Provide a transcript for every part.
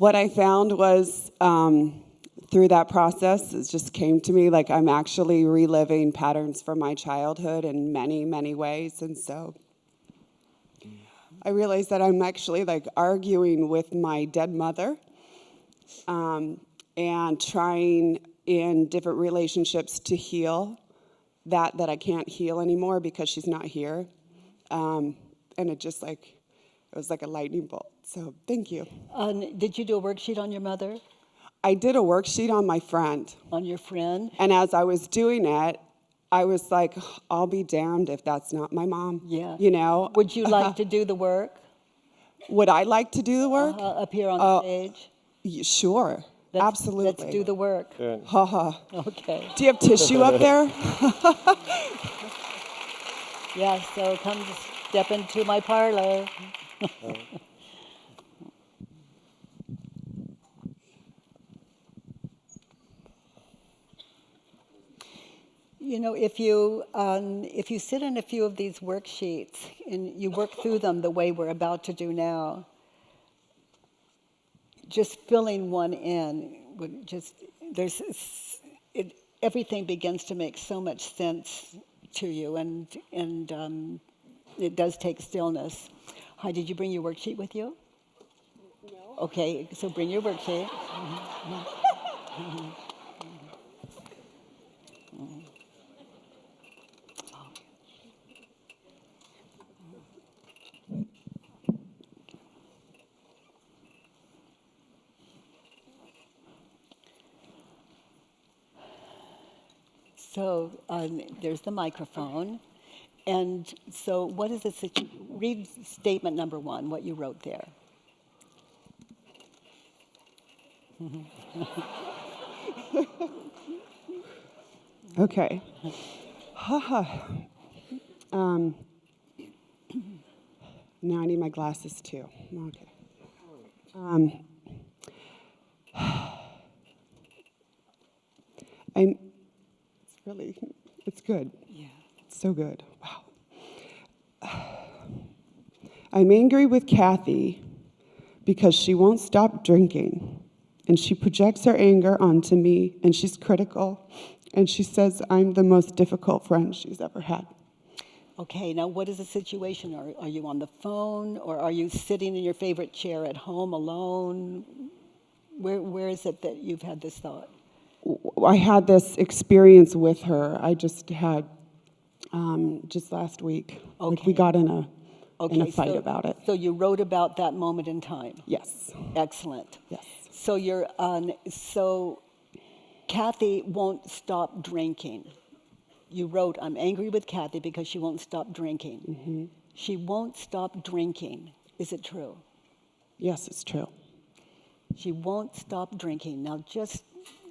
What I found was through that process, it just came to me like I'm actually reliving patterns from my childhood in many, many ways. And so I realized that I'm actually like arguing with my dead mother and trying in different relationships to heal that I can't heal anymore because she's not here. And it just like, it was like a lightning bolt. So thank you. Did you do a worksheet on your mother? I did a worksheet on my friend. On your friend? And as I was doing it, I was like, I'll be damned if that's not my mom. Yeah. You know? Would you like to do the work? Would I like to do the work? Up here on stage? Sure. Absolutely. Let's do the work. Good. Okay. Do you have tissue up there? Yeah, so come step into my parlor. You know, if you sit in a few of these worksheets and you work through them the way we're about to do now, just filling one in would just everything begins to make so much sense to you, and it does take stillness. Hi, did you bring your worksheet with you? No. Okay, so bring your worksheet. So there's the microphone. And so what is this? Read statement number 1, what you wrote there. Okay. Now I need my glasses too. Okay. It's good. Yeah. It's so good. Wow. I'm angry with Kathy because she won't stop drinking. And she projects her anger onto me, and she's critical. And she says I'm the most difficult friend she's ever had. Okay, now what is the situation? Are you on the phone, or are you sitting in your favorite chair at home alone? Where is it that you've had this thought? I had this experience with her. I just had just last week. Okay. Like we got in a fight about it. So you wrote about that moment in time. Yes. Excellent. Yes. So so Kathy won't stop drinking. You wrote, I'm angry with Kathy because she won't stop drinking. Mm-hmm. She won't stop drinking. Is it true? Yes, it's true. She won't stop drinking. Now just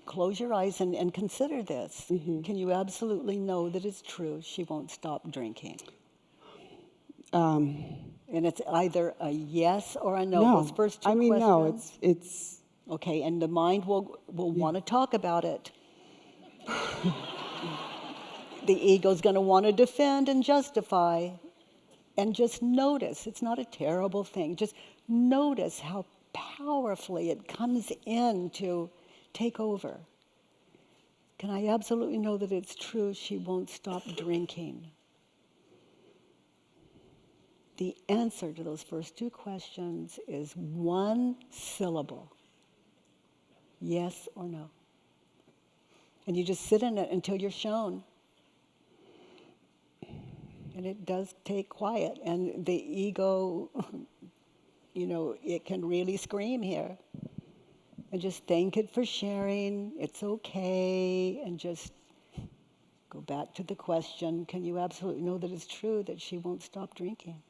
close your eyes and consider this. Mm-hmm. Can you absolutely know that it's true? She won't stop drinking. And it's either a yes or a no. No. Those first two questions. No, it's... Okay, and the mind will want to talk about it. The ego's going to want to defend and justify. And just notice, it's not a terrible thing. Just notice how powerfully it comes in to take over. Can I absolutely know that it's true she won't stop drinking? The answer to those first two questions is one syllable. Yes or no. And you just sit in it until you're shown. And it does take quiet. And the ego, it can really scream here. And just thank it for sharing. It's okay. And just go back to the question, can you absolutely know that it's true that she won't stop drinking?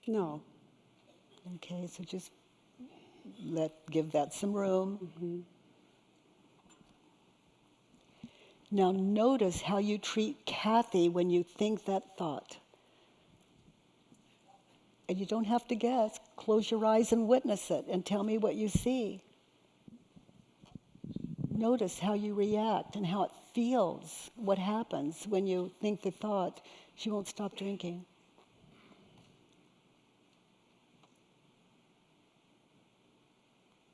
No. Okay, so just give that some room. Mm-hmm. Now notice how you treat Kathy when you think that thought. And you don't have to guess. Close your eyes and witness it and tell me what you see. Notice how you react and how it feels, what happens when you think the thought, she won't stop drinking.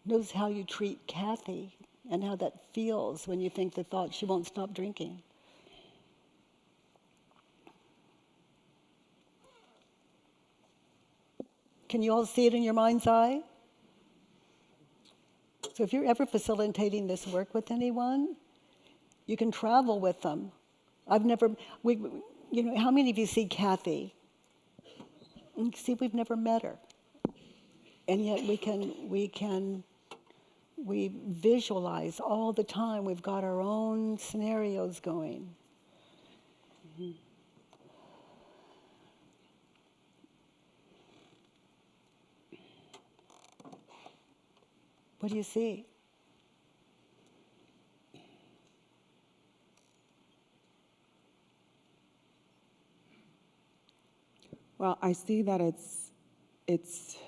Notice how you treat Kathy and how that feels when you think the thought she won't stop drinking. Can you all see it in your mind's eye? So if you're ever facilitating this work with anyone, you can travel with them. How many of you see Kathy? See, we've never met her. And yet we visualize all the time. We've got our own scenarios going. Mm-hmm. What do you see? Well, I see that it's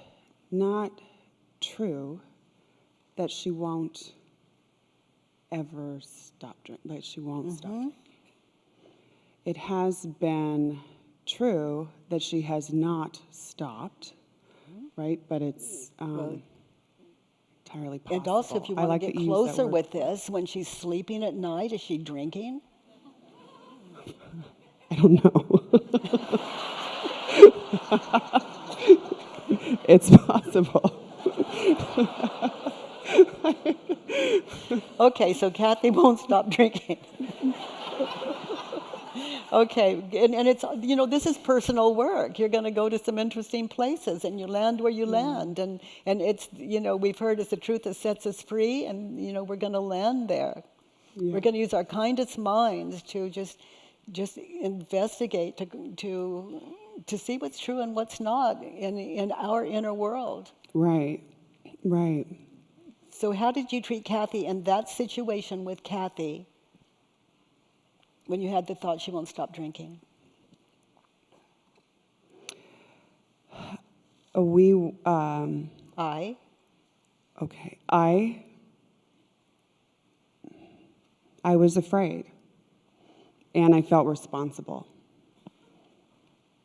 not true that she won't ever stop drinking, that she won't stop drinking. It has been true that she has not stopped, right? But it's entirely possible. And also, if you want to get closer with this, when she's sleeping at night, is she drinking? I don't know. It's possible. Okay, so Kathy won't stop drinking. Okay, and it's, this is personal work. You're going to go to some interesting places, and you land where you land. And it's, we've heard it's the truth that sets us free, and, we're going to land there. Yeah. We're going to use our kindest minds to just investigate, to see what's true and what's not in our inner world. Right, right. So how did you treat Kathy in that situation with Kathy when you had the thought she won't stop drinking? Okay. I was afraid, and I felt responsible.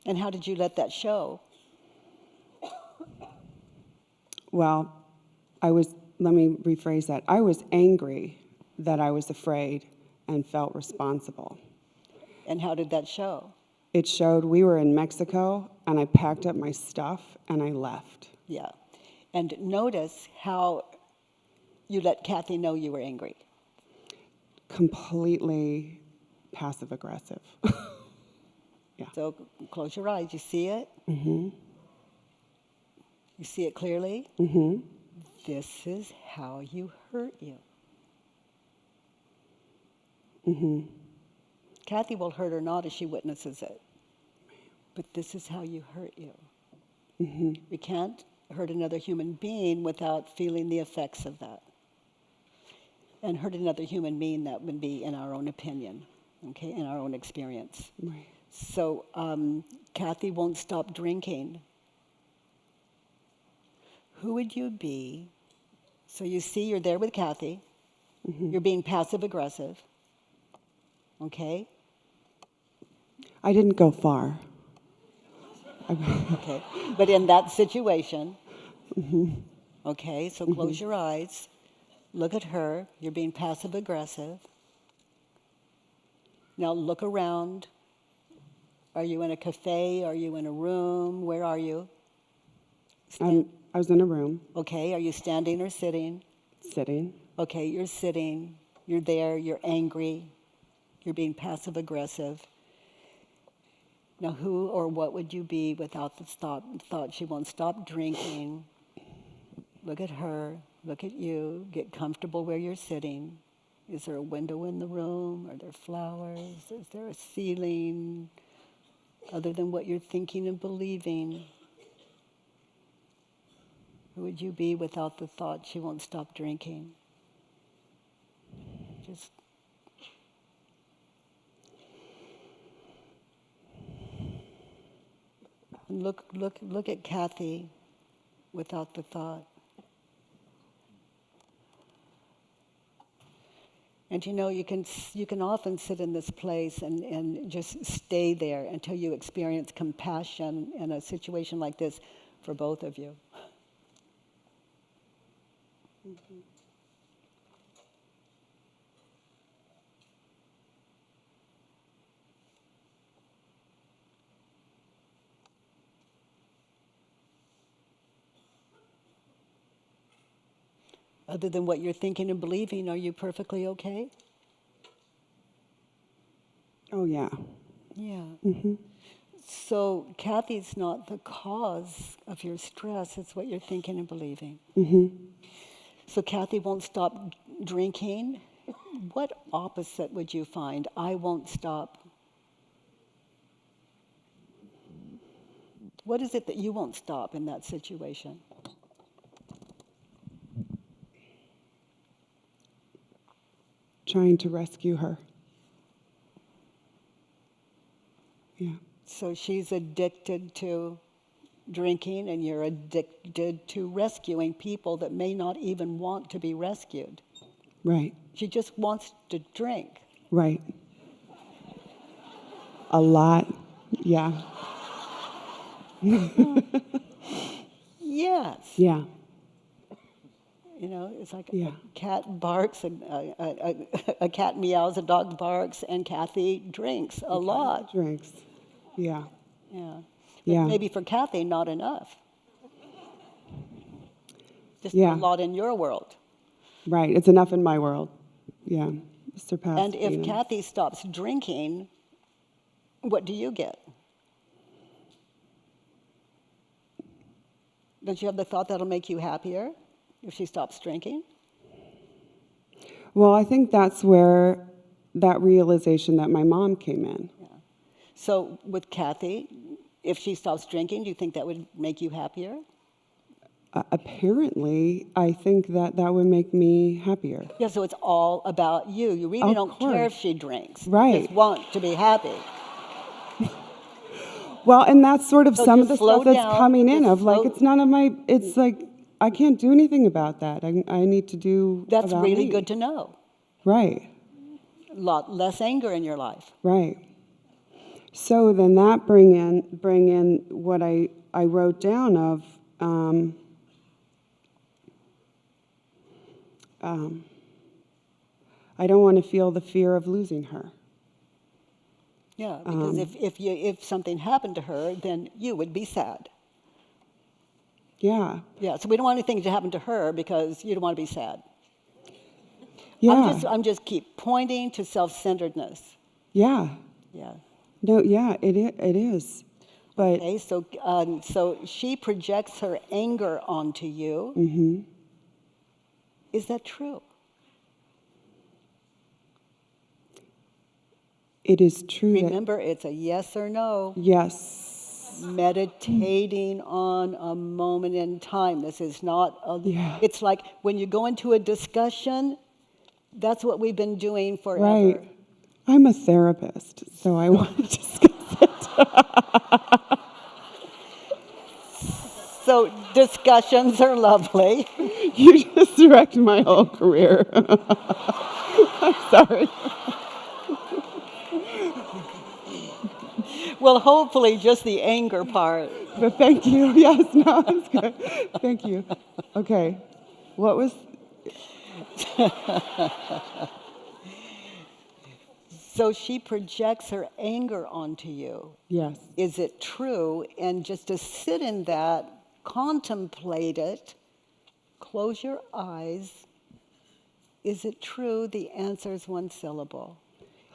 And how did you let that show? Well, let me rephrase that. I was angry that I was afraid and felt responsible. And how did that show? It showed we were in Mexico, and I packed up my stuff, and I left. Yeah. And notice how you let Kathy know you were angry. Completely passive-aggressive. Yeah. So close your eyes. You see it? Mm-hmm. You see it clearly? Mm-hmm. This is how you hurt you. Mm-hmm. Kathy will hurt or not as she witnesses it. But this is how you hurt you. Mm-hmm. We can't hurt another human being without feeling the effects of that. And hurt another human being, that would be in our own opinion, okay, in our own experience. Right. So Kathy won't stop drinking. Who would you be? So you see you're there with Kathy. Mm-hmm. You're being passive-aggressive. Okay? I didn't go far. Okay. But in that situation, mm-hmm. Okay, so close your eyes. Look at her. You're being passive-aggressive. Now look around. Are you in a cafe? Are you in a room? Where are you? I was in a room. Okay, are you standing or sitting? Sitting. Okay, you're sitting. You're there. You're angry. You're being passive-aggressive. Now who or what would you be without the thought she won't stop drinking? Look at her. Look at you. Get comfortable where you're sitting. Is there a window in the room? Are there flowers? Is there a ceiling? Other than what you're thinking and believing, who would you be without the thought she won't stop drinking? Just and look at Kathy without the thought. And you can often sit in this place and just stay there until you experience compassion in a situation like this for both of you. Other than what you're thinking and believing, are you perfectly okay? Oh, yeah. Yeah. So Kathy's not the cause of your stress, it's what you're thinking and believing. So Kathy won't stop drinking. What opposite would you find? I won't stop. What is it that you won't stop in that situation? Trying to rescue her. Yeah. So she's addicted to drinking, and you're addicted to rescuing people that may not even want to be rescued. Right. She just wants to drink. Right. A lot. Yeah. Yes. Yeah. You know, it's like Yeah. a cat barks, a cat meows, a dog barks, and Kathy drinks a lot. Drinks. Yeah. Yeah. But Yeah. maybe for Kathy, not enough. Just Yeah. a lot in your world. Right. It's enough in my world. Yeah. Surpassed. And if being- Kathy stops drinking, what do you get? Don't you have the thought that'll make you happier if she stops drinking? Well, I think that's where that realization that my mom came in. Yeah. So with Kathy, if she stops drinking, do you think that would make you happier? Apparently, I think that that would make me happier. Yeah, so it's all about you. You really Of don't care if course. she drinks. Right. You just want to be happy. Well, and that's sort of So some of just the slow stuff that's down, coming in just of like, slow- it's none of my, it's like, I can't do anything about that. I need to do That's about really me. good to know. Right, A lot less anger in your life. right. So then that bring in what I wrote down of, I don't want to feel the fear of losing her. Yeah, because if something happened to her, then you would be sad. Yeah, Yeah, so we don't want anything to happen to her because you don't want to be sad. yeah, I'm just keep pointing to self-centeredness. yeah. Yeah. No, yeah, it is. But Okay, so she projects her anger onto you. Is that true? it is true that, Remember, it's a yes or no. yes, Meditating on a moment in time. This is not a, Yeah. It's like when you go into a discussion, that's what we've been doing forever. right. I'm a therapist, so I want to discuss it. So discussions are lovely. You just wrecked my whole career. I'm sorry. Well, hopefully just the anger part. But thank you. Yes, no, it's good. Thank you. Okay. What was, So she projects her anger onto you. yes, Is it true? And just to sit in that, contemplate it, close your eyes. Is it true? The answer is one syllable.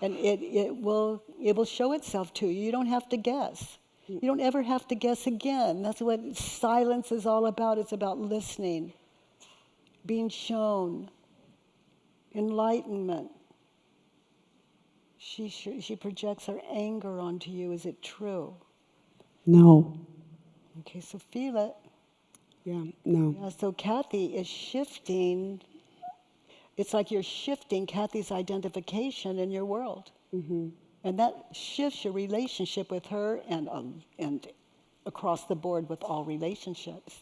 And it will show itself to you. You don't have to guess. You don't ever have to guess again. That's what silence is all about. It's about listening, being shown, enlightenment. She projects her anger onto you. Is it true? no, Okay, so feel it. yeah, no, Yeah, so Kathy is shifting. It's like you're shifting Kathy's identification in your world. And that shifts your relationship with her and across the board with all relationships.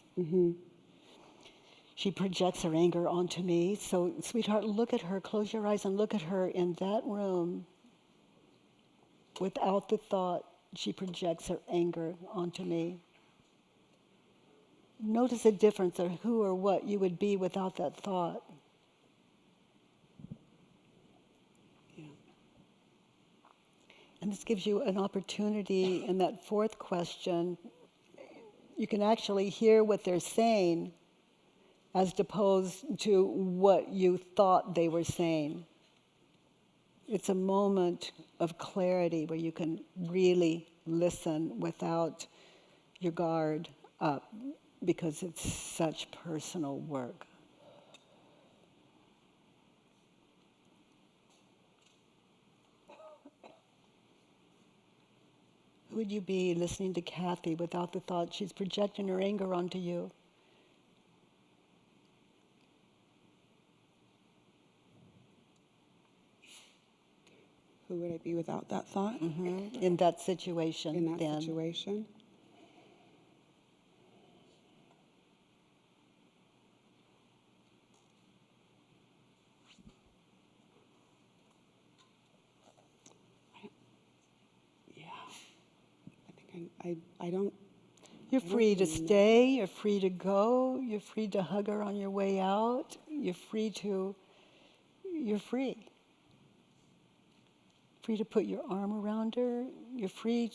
She projects her anger onto me. So, sweetheart, look at her. Close your eyes and look at her in that room. Without the thought, she projects her anger onto me. Notice a difference or who or what you would be without that thought. Yeah. And this gives you an opportunity in that fourth question. You can actually hear what they're saying as opposed to what you thought they were saying. It's a moment of clarity where you can really listen without your guard up, because it's such personal work. Who would you be listening to Kathy without the thought she's projecting her anger onto you? Who would I be without that thought? In that situation, In that then. situation? Yeah. I think I don't. You're free to stay, you're free to go, you're free to hug her on your way out, you're free. Free to put your arm around her, you're free.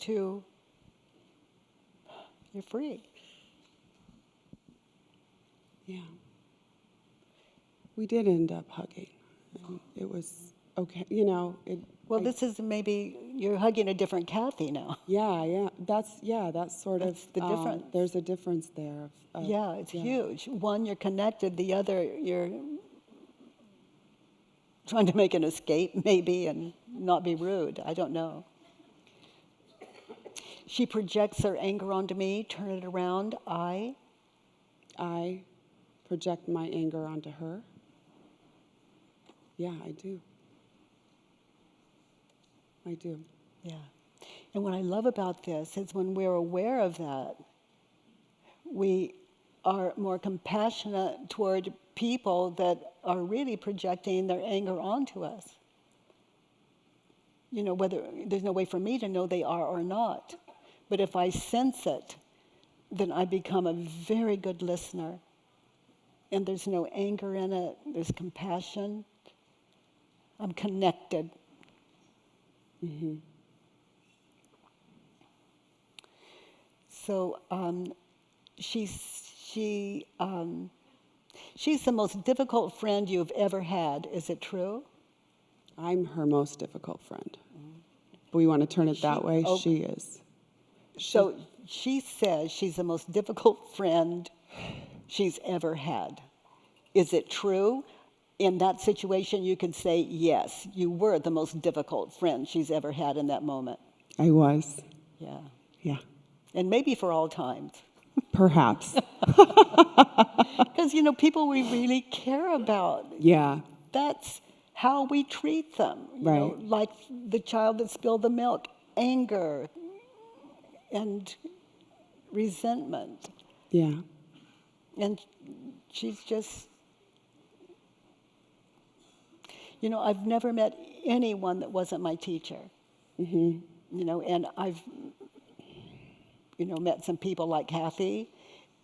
Yeah. We did end up hugging. And it was okay. Well, this is maybe, you're hugging a different Kathy now. Yeah. That's sort That's of the difference. There's a difference there. Yeah, it's huge. One, you're connected, the other, you're trying to make an escape, maybe, and not be rude. I don't know. She projects her anger onto me, turn it around. I project my anger onto her. Yeah, I do. Yeah. And what I love about this is when we're aware of that, we are more compassionate toward people that are really projecting their anger onto us. Whether there's no way for me to know they are or not. But if I sense it, then I become a very good listener. And there's no anger in it, there's compassion. I'm connected. Mm-hmm. So she's the most difficult friend you've ever had. Is it true? I'm her most difficult friend. We want to turn it that way. She is. So she says she's the most difficult friend she's ever had. Is it true? In that situation, you could say, yes, you were the most difficult friend she's ever had in that moment. I was. Yeah. Yeah. And maybe for all times. Perhaps. Because, people we really care about. Yeah. That's how we treat them. Right. Like the child that spilled the milk, anger and resentment. Yeah. And she's just, I've never met anyone that wasn't my teacher. Mm-hmm. And I've, met some people like Kathy,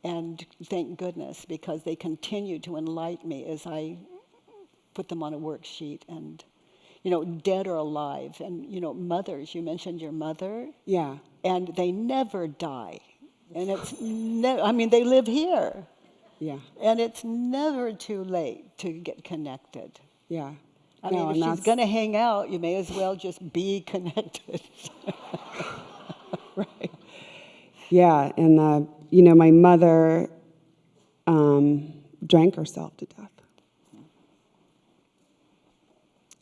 and thank goodness, because they continue to enlighten me as I put them on a worksheet, and, dead or alive. And, mothers, you mentioned your mother. Yeah. And they never die. And it's they live here. Yeah. And it's never too late to get connected. Yeah. If she's going to hang out, you may as well just be connected. Right. Yeah, and my mother drank herself to death.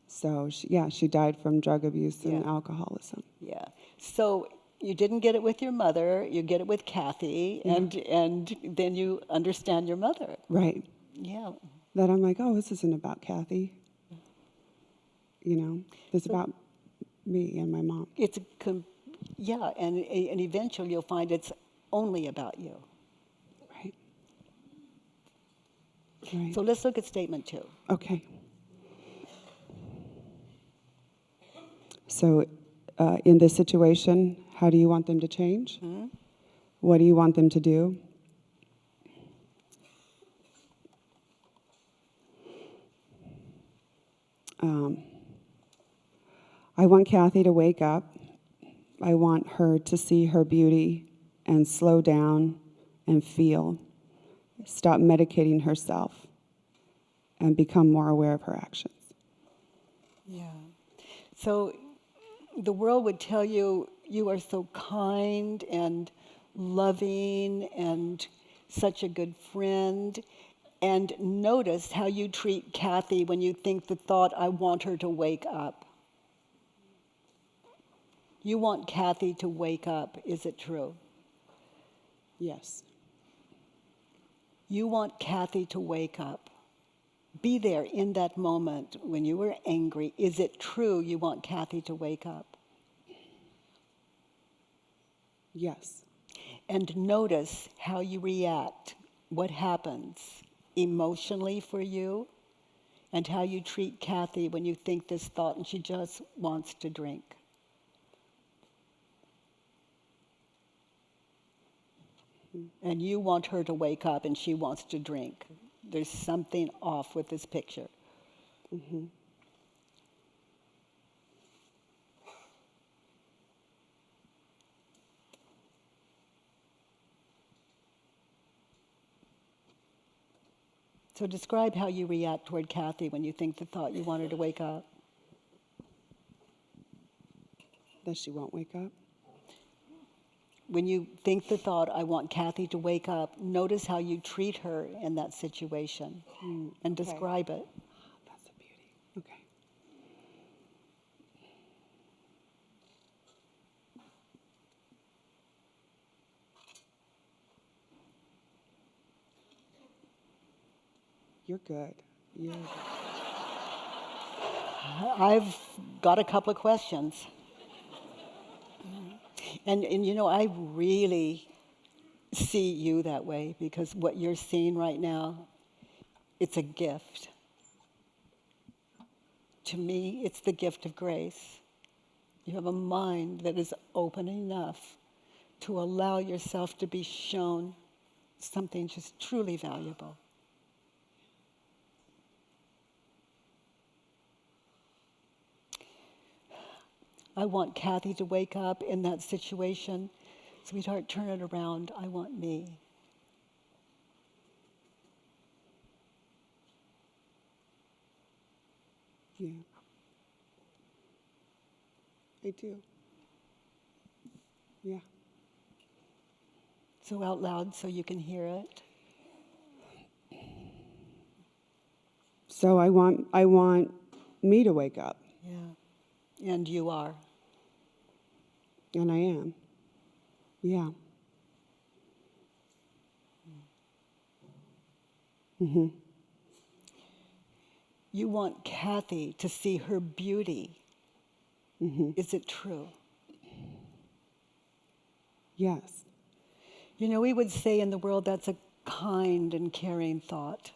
So she died from drug abuse and alcoholism. Yeah. So you didn't get it with your mother, you get it with Kathy, and then you understand your mother. Right. Yeah. That I'm like, oh, this isn't about Kathy. It's about me and my mom. And eventually you'll find it's only about you. Right. Right. So let's look at statement 2. Okay. So in this situation, how do you want them to change? Mm-hmm. What do you want them to do? I want Kathy to wake up. I want her to see her beauty and slow down and feel. Stop medicating herself and become more aware of her actions. Yeah. So the world would tell you you are so kind and loving and such a good friend. And notice how you treat Kathy when you think the thought, I want her to wake up. You want Kathy to wake up, is it true? Yes. You want Kathy to wake up. Be there in that moment when you were angry. Is it true you want Kathy to wake up? Yes. And notice how you react, what happens emotionally for you, and how you treat Kathy when you think this thought and she just wants to drink. And you want her to wake up and she wants to drink. There's something off with this picture. Mm-hmm. So describe how you react toward Kathy when you think the thought you want her to wake up. That she won't wake up? When you think the thought, I want Kathy to wake up, notice how you treat her in that situation and okay. describe it. That's a beauty. Okay. You're good. You're good. I've got a couple of questions. And you know, I really see you that way because what you're seeing right now, it's a gift. To me, it's the gift of grace. You have a mind that is open enough to allow yourself to be shown something just truly valuable. I want Kathy to wake up in that situation. Sweetheart, turn it around. I want me. Yeah. I do. Yeah. So out loud so you can hear it. So I want me to wake up. Yeah. And you are. And I am. Yeah. Mm-hmm. You want Kathy to see her beauty. Mm-hmm. Is it true? Yes. You know, we would say in the world that's a kind and caring thought.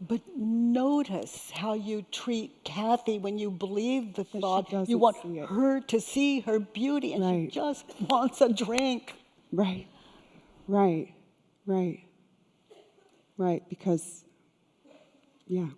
But notice how you treat Kathy when you believe the thought. You want her to see her beauty, and right. she just wants a drink. Right. Right. Right. Right. Because, yeah.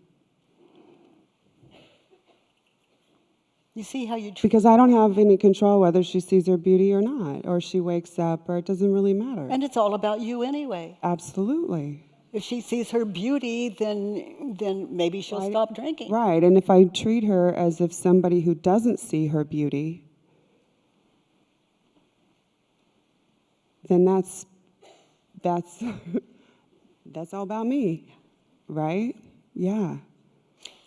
You see how you treat... Because I don't have any control whether she sees her beauty or not, or she wakes up, or it doesn't really matter. And it's all about you anyway. Absolutely. If she sees her beauty, then maybe she'll stop drinking. Right, and if I treat her as if somebody who doesn't see her beauty, then that's that's all about me, right? Yeah.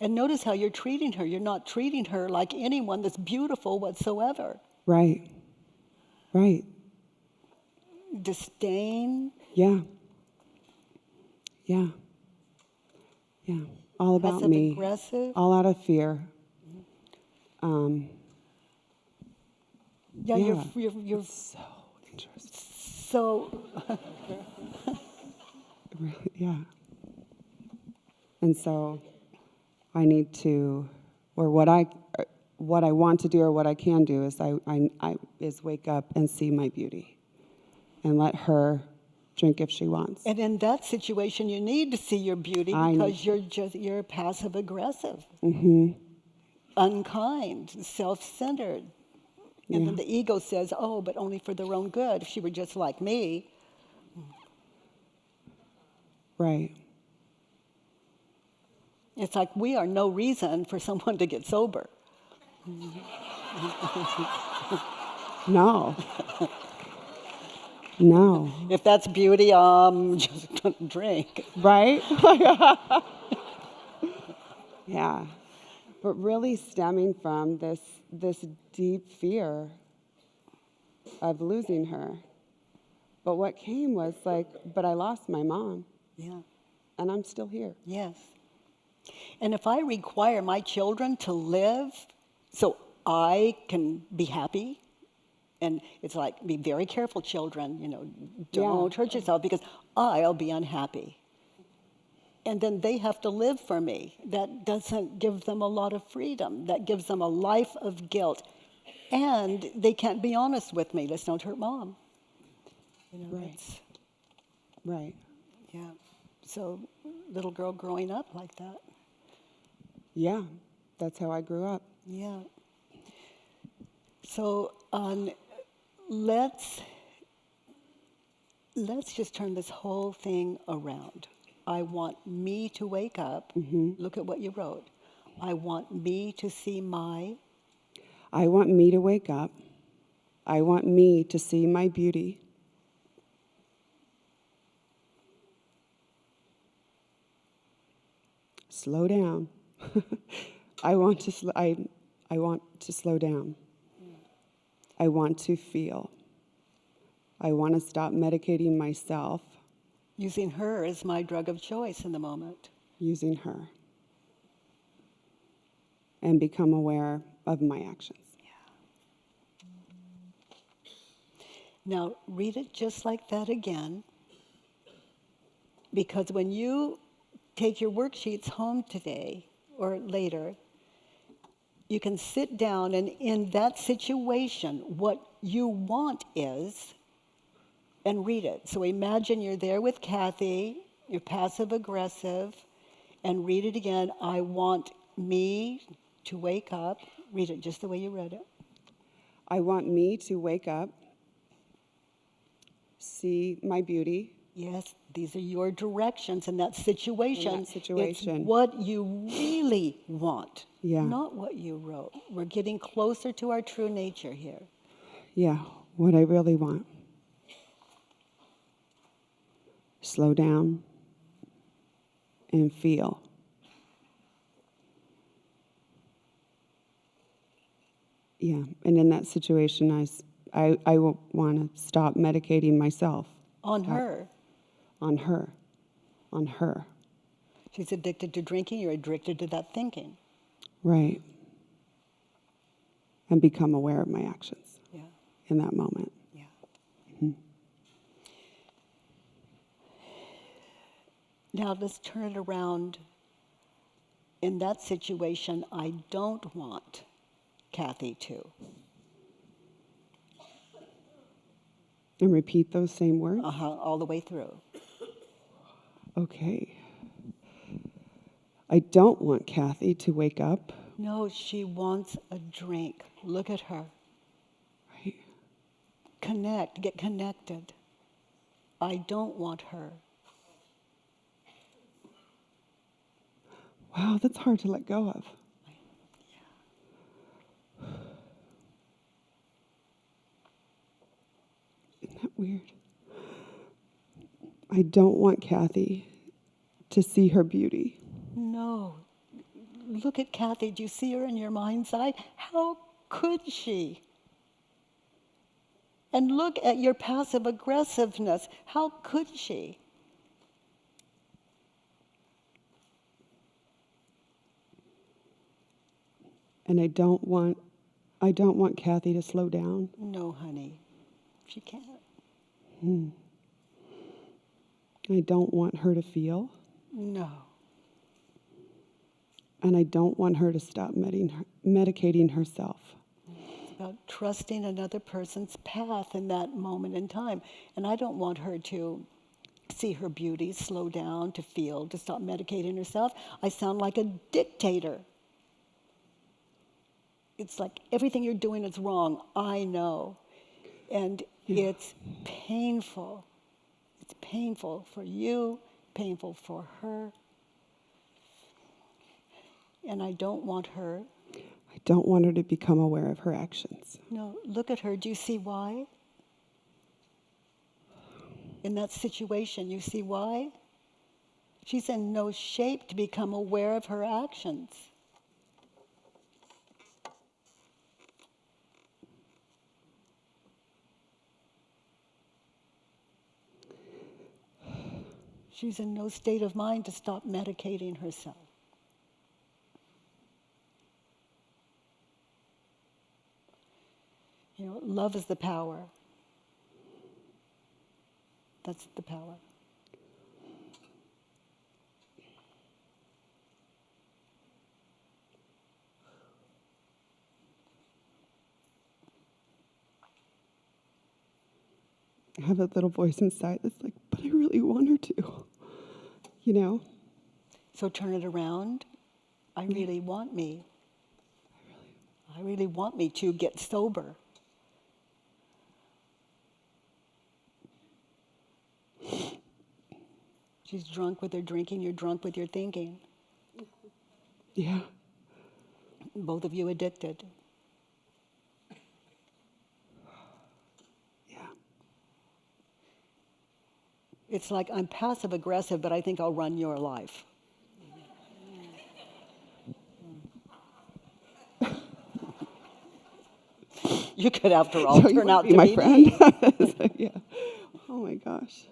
And notice how you're treating her. You're not treating her like anyone that's beautiful whatsoever. Right. Right. Disdain. Yeah. Yeah. Yeah. All about me. Aggressive. All out of fear. Yeah, yeah. You're so interesting. So. Yeah. And so I need to, or what I want to do or what I can do is is wake up and see my beauty and let her drink if she wants. And in that situation, you need to see your beauty because you're passive aggressive. Mm-hmm. unkind, self-centered. And Yeah. then the ego says, oh, but only for their own good. If she were just like me. Right. It's like we are no reason for someone to get sober. No. No. If that's beauty, just don't drink. Right? Yeah. But really stemming from this deep fear of losing her. But what came was like, but I lost my mom Yeah. and I'm still here. Yes. And if I require my children to live so I can be happy, and it's like, be very careful, children, don't hurt yourself because I'll be unhappy. And then they have to live for me. That doesn't give them a lot of freedom. That gives them a life of guilt. And they can't be honest with me. Let's don't hurt mom. Right. Right. Yeah. So, little girl growing up like that. Yeah. That's how I grew up. Yeah. So, let's just turn this whole thing around. I want me to wake up. Look at what you wrote. I want me to see my. I want me to wake up. I want me to see my beauty. Slow down. I want to slow down. I want to feel. I want to stop medicating myself. Using her as my drug of choice in the moment. Using her. And become aware of my actions. Now, read it just like that again. Because when you take your worksheets home today or later, you can sit down and in that situation, what you want is, and read it. So imagine you're there with Kathy, you're passive aggressive, and read it again. I want me to wake up. Read it just the way you read it. I want me to wake up, see my beauty. Yes, these are your directions in that situation. In that situation. It's what you really want, Yeah. not what you wrote. We're getting closer to our true nature here. Yeah, what I really want. Slow down and feel. Yeah, and in that situation, I want to stop medicating myself. On her. On her. On her. She's addicted to drinking, you're addicted to that thinking. Right. And become aware of my actions Yeah. in that moment. Yeah. Mm-hmm. Now let's turn it around. In that situation, I don't want Kathy to. And repeat those same words? All the way through. Okay. I don't want Kathy to wake up. No, she wants a drink. Look at her. Right. Connect, get connected. I don't want her. Wow, that's hard to let go of. Isn't that weird? I don't want Kathy to see her beauty. No. Look at Kathy. Do you see her in your mind's eye? How could she? And look at your passive aggressiveness. How could she? And I don't want Kathy to slow down. No, honey. She can't. I don't want her to feel. No. And I don't want her to stop medicating herself. It's about trusting another person's path in that moment in time. And I don't want her to see her beauty, slow down, to feel, to stop medicating herself. I sound like a dictator. it's like everything you're doing is wrong. I know. And it's painful. It's painful for you, painful for her. And I don't want her. I don't want her to become aware of her actions. No, look at her. Do you see why? In that situation, you see why? She's in no shape to become aware of her actions. She's in no state of mind to stop medicating herself. You know, love is the power. That's the power. I have a little voice inside that's like, but I really want her to, you know? So turn it around. I really want me. I really want me to get sober. She's drunk with her drinking, you're drunk with your thinking. Yeah. Both of you addicted. Yeah. It's like I'm passive aggressive, but I think I'll run your life. You could, after all, So you turn wanna out be to my be friend. me. It's like, yeah. Oh my gosh.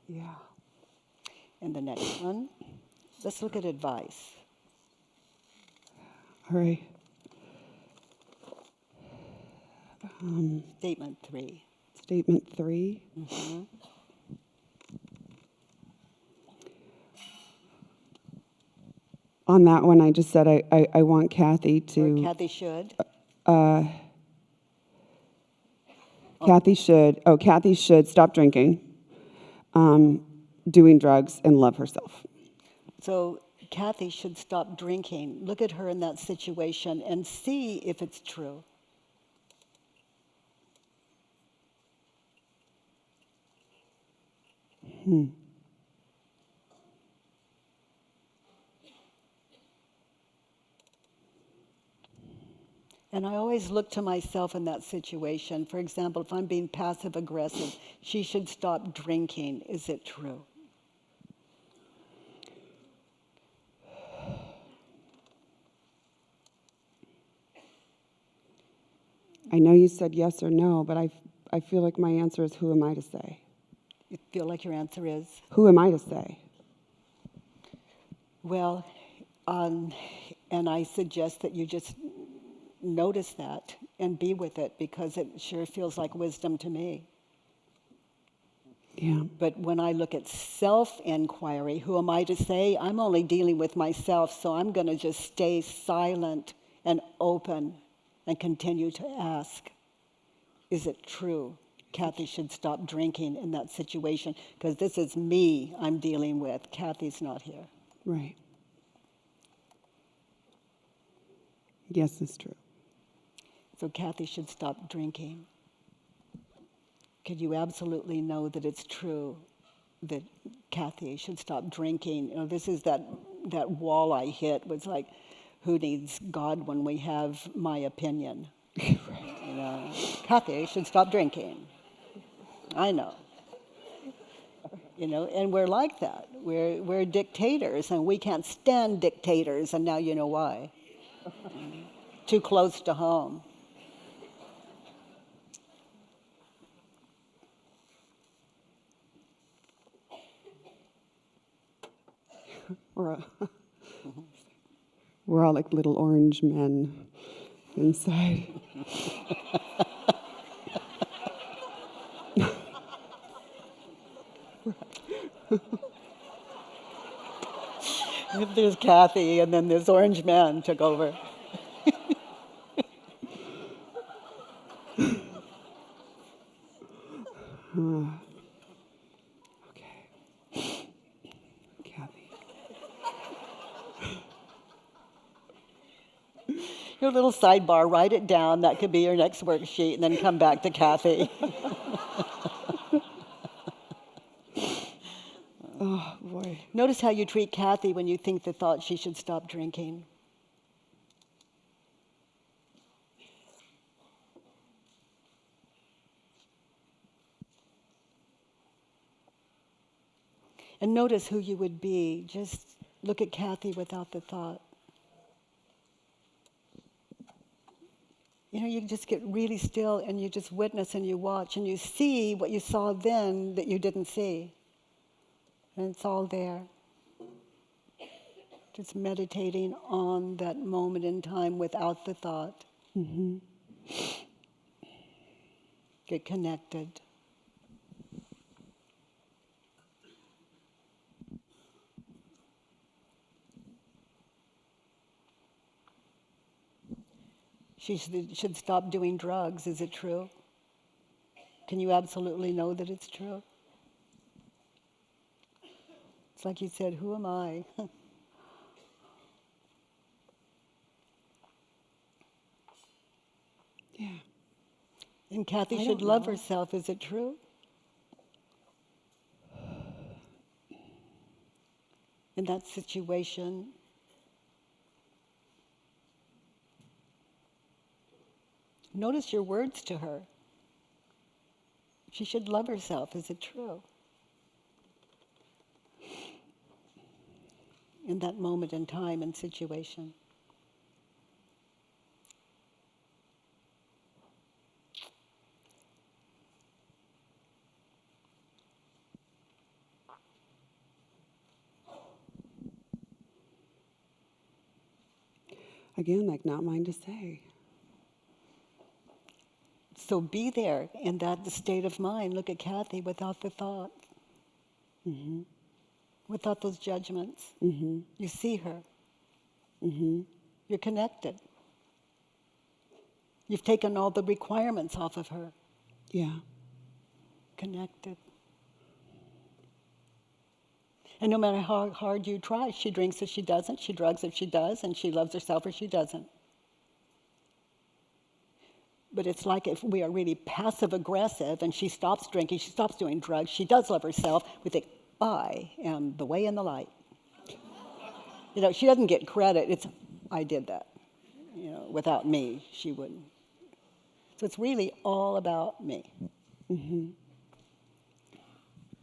Yeah. And the next one, let's look at advice. All right. Statement 3. Statement 3. Mm-hmm. On that one, I just said I want Kathy Or to. Kathy should. Kathy should stop drinking, doing drugs, and love herself. So Kathy should stop drinking. Look at her in that situation and see if it's true. And I always look to myself in that situation. For example, if I'm being passive aggressive, she should stop drinking. Is it true? I know you said yes or no, but I feel like my answer is who am I to say? You feel like your answer is? Who am I to say? Well, and I suggest that you just notice that and be with it, because it sure feels like wisdom to me. Yeah. But when I look at self-inquiry, who am I to say? I'm only dealing with myself, so I'm going to just stay silent and open and continue to ask, is it true? Kathy should stop drinking in that situation, because this is me I'm dealing with. Kathy's not here. Right. Yes, it's true. So Kathy should stop drinking. Could you absolutely know that it's true that Kathy should stop drinking? You know, this is that wall I hit was like, who needs God when we have my opinion? Right. You know, Kathy should stop drinking. I know. You know, and we're like that. We're dictators, and we can't stand dictators, and now you know why. Too close to home. We're all like little orange men inside. There's Kathy, and then this orange man took over. Okay. Kathy. Your little sidebar, write it down. That could be your next worksheet, and then come back to Kathy. Oh, boy. Notice how you treat Kathy when you think the thought she should stop drinking. And notice who you would be. Just look at Kathy without the thought. You know, you just get really still and you just witness and you watch and you see what you saw then that you didn't see. And it's all there. Just meditating on that moment in time without the thought. Mm-hmm. Get connected. She should stop doing drugs. Is it true? Can you absolutely know that it's true? It's like you said, who am I? Yeah. And Kathy I should don't love know. herself. Is it true? In that situation, notice your words to her. She should love herself. Is it true? In that moment in time and situation. Again, like not mine to say. So be there in that state of mind. Look at Kathy without the thought, Mm-hmm. without those judgments. Mm-hmm. You see her. Mm-hmm. You're connected. You've taken all the requirements off of her. Yeah. Connected. And no matter how hard you try, she drinks if she doesn't, she drugs if she does, and she loves herself or she doesn't. But it's like if we are really passive aggressive and she stops drinking, she stops doing drugs, she does love herself, we think, I am the way and the light. You know, she doesn't get credit. It's, I did that. You know, without me, she wouldn't. So it's really all about me. Mm-hmm.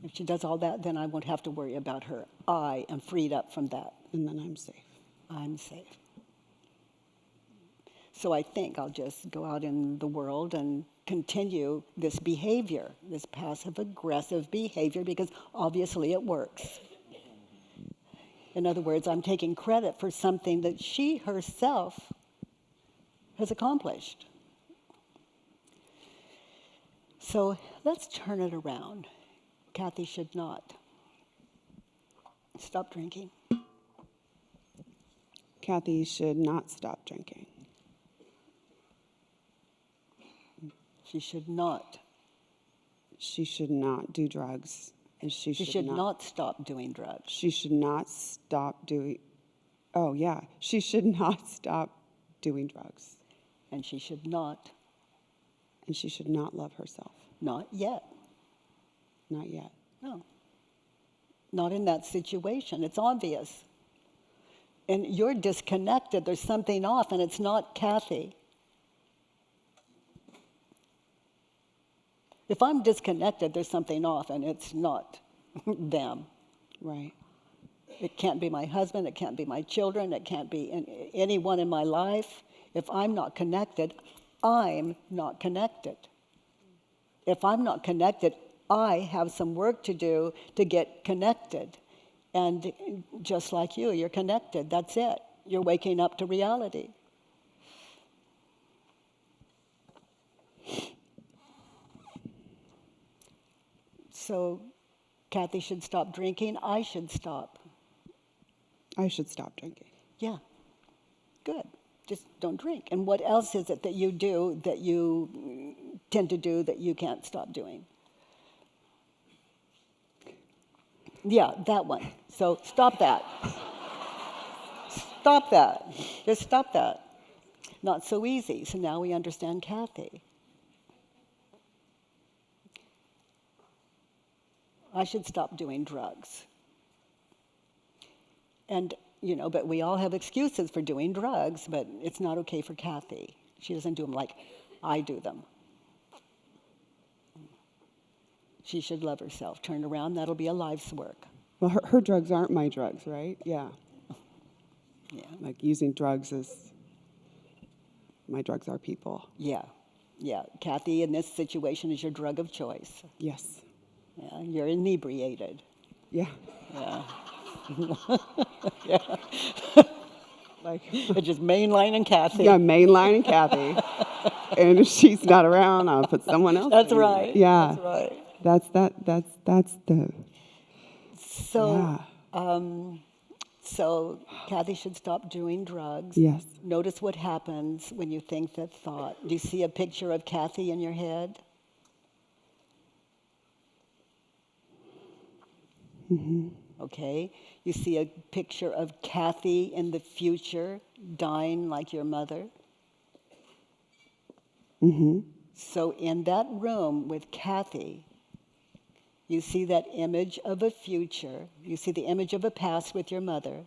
If she does all that, then I won't have to worry about her. I am freed up from that. And then I'm safe. I'm safe. So I think I'll just go out in the world and continue this behavior, this passive-aggressive behavior, because obviously it works. In other words, I'm taking credit for something that she herself has accomplished. So let's turn it around. Kathy should not stop drinking. Kathy should not stop drinking. She should not. She should not do drugs. And She should not stop doing drugs. She should not stop doing. Oh, yeah. She should not stop doing drugs. And she should not. And she should not love herself. Not yet. Not yet. No. Not in that situation. It's obvious. And you're disconnected. There's something off, and it's not Kathy. If I'm disconnected, there's something off, and it's not them. Right. It can't be my husband. It can't be my children. It can't be anyone in my life. If I'm not connected, I'm not connected. If I'm not connected, I have some work to do to get connected. And just like you're connected. That's it. You're waking up to reality. So Kathy should stop drinking. I should stop. I should stop drinking. Yeah. Good. Just don't drink. And what else is it that you do that you tend to do that you can't stop doing? Yeah, that one. So stop that. Stop that. Just stop that. not so easy. So now we understand Kathy. I should stop doing drugs. And, but we all have excuses for doing drugs, but it's not okay for Kathy. She doesn't do them like I do them. She should love herself. Turn around, that'll be a life's work. Well, her drugs aren't my drugs, right? Yeah. Yeah. Like using drugs is, my drugs are people. Yeah. Yeah. Kathy, in this situation, is your drug of choice. Yes. Yeah. You're inebriated. Yeah. Yeah. Like, It's just mainlining Kathy. yeah, mainlining Kathy. And if she's not around, I'll put someone else That's in right. there. Yeah. That's right. That's the, So, yeah. So Kathy should stop doing drugs. Yes. Notice what happens when you think that thought. Do you see a picture of Kathy in your head? Mm-hmm. Okay. You see a picture of Kathy in the future, dying like your mother. Mm-hmm. So in that room with Kathy, you see that image of a future. You see the image of a past with your mother.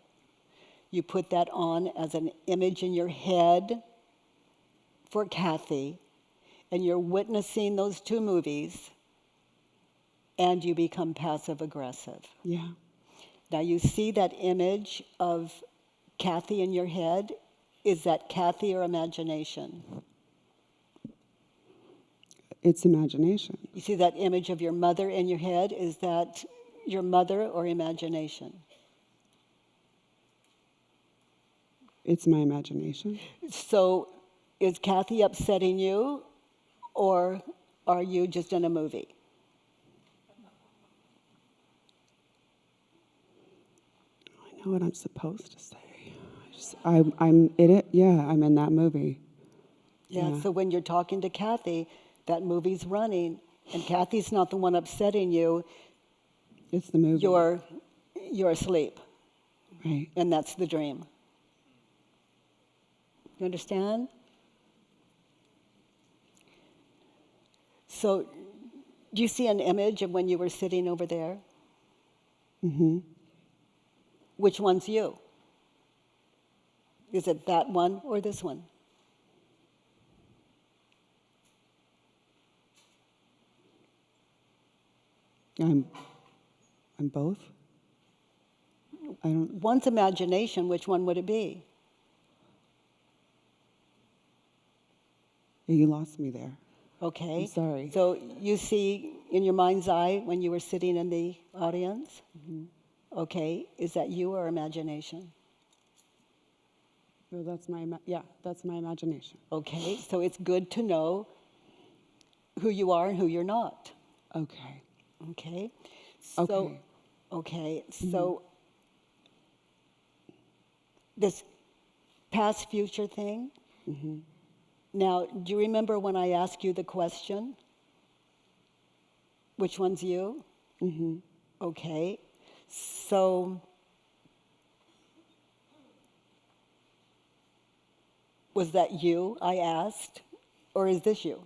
You put that on as an image in your head for Kathy, and you're witnessing those two movies, and you become passive aggressive. Yeah. Now you see that image of Kathy in your head. Is that Kathy or imagination? It's imagination. You see that image of your mother in your head. Is that your mother or imagination? It's my imagination. So is Kathy upsetting you, or are you just in a movie? I know what I'm supposed to say. I'm in it. Yeah, I'm in that movie. Yeah, so when you're talking to Kathy, that movie's running, and Kathy's not the one upsetting you. It's the movie. You're asleep, right. and that's the dream. You understand? So, do you see an image of when you were sitting over there? Mm-hmm. Which one's you? Is it that one or this one? I'm both. I don't. One's imagination, which one would it be? You lost me there. Okay. I'm sorry. So you see in your mind's eye when you were sitting in the audience? Mm-hmm. Okay. Is that you or imagination? No, that's my imagination. Okay. So it's good to know who you are and who you're not. Okay. Okay. So, Okay. Okay. Mm-hmm. So this past future thing. Mm-hmm. Now, do you remember when I asked you the question? Which one's you? Mm-hmm. Okay. So, was that you, I asked, or is this you?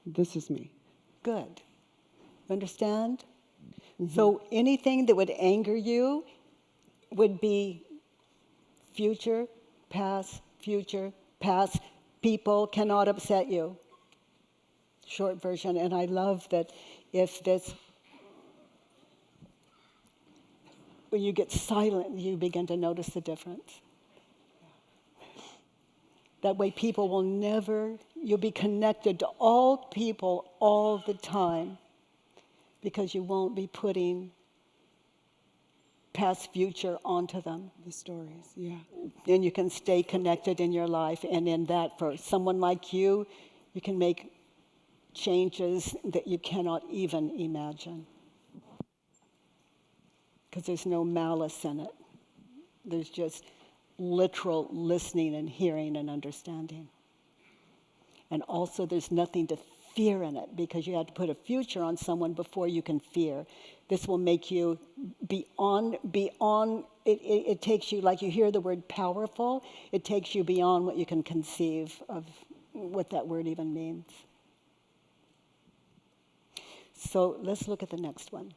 This is me. Good. Understand? Mm-hmm. So anything that would anger you would be future, past, people cannot upset you. Short version. And I love that if this, when you get silent, you begin to notice the difference. That way people will never, you'll be connected to all people all the time because you won't be putting past, future onto them. The stories, yeah. And you can stay connected in your life. And in that, for someone like you, you can make changes that you cannot even imagine. Because there's no malice in it. There's just literal listening and hearing and understanding. And also there's nothing to fear in it because you have to put a future on someone before you can fear. This will make you beyond it takes you, like you hear the word powerful, it takes you beyond what you can conceive of what that word even means. So let's look at the next one.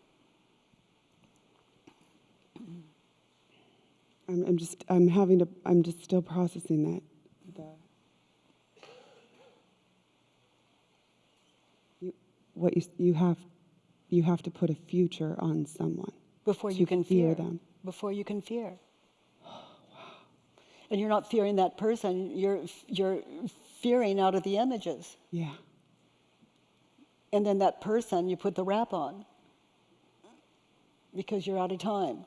I'm just still processing that. You have to put a future on someone Before to you can fear fear them. Before you can fear. And you're not fearing that person, you're fearing out of the images. Yeah. And then that person, you put the wrap on because you're out of time.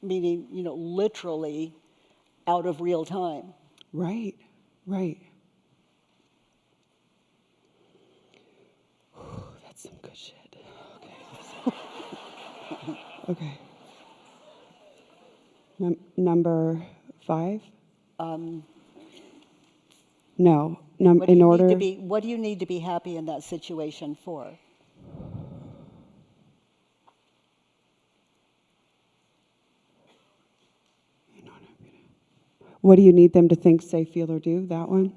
Meaning, literally out of real time. Right. That's some good shit. Okay. Number 5? No. What do you need to be happy in that situation for? What do you need them to think, say, feel, or do? That one?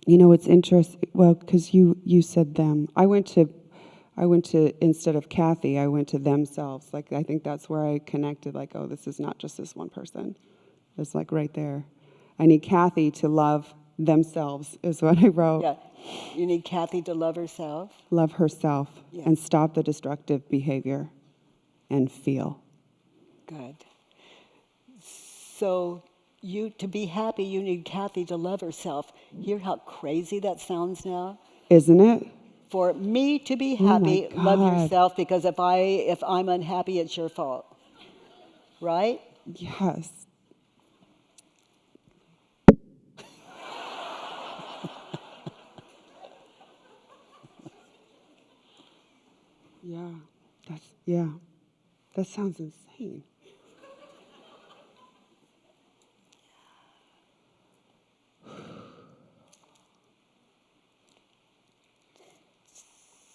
It's interesting. Well, because you said them. I went to, instead of Kathy, I went to themselves. Like, I think that's where I connected, like, oh, this is not just this one person. It's like right there. I need Kathy to love themselves, is what I wrote. Yeah. You need Kathy to love herself. Love herself, Yeah. and stop the destructive behavior and feel. Good. So, to be happy, you need Kathy to love herself. Hear how crazy that sounds now? Isn't it? For me to be Oh my happy, love God. yourself, because if I'm unhappy, it's your fault. Right? Yes. Yeah. That sounds insane.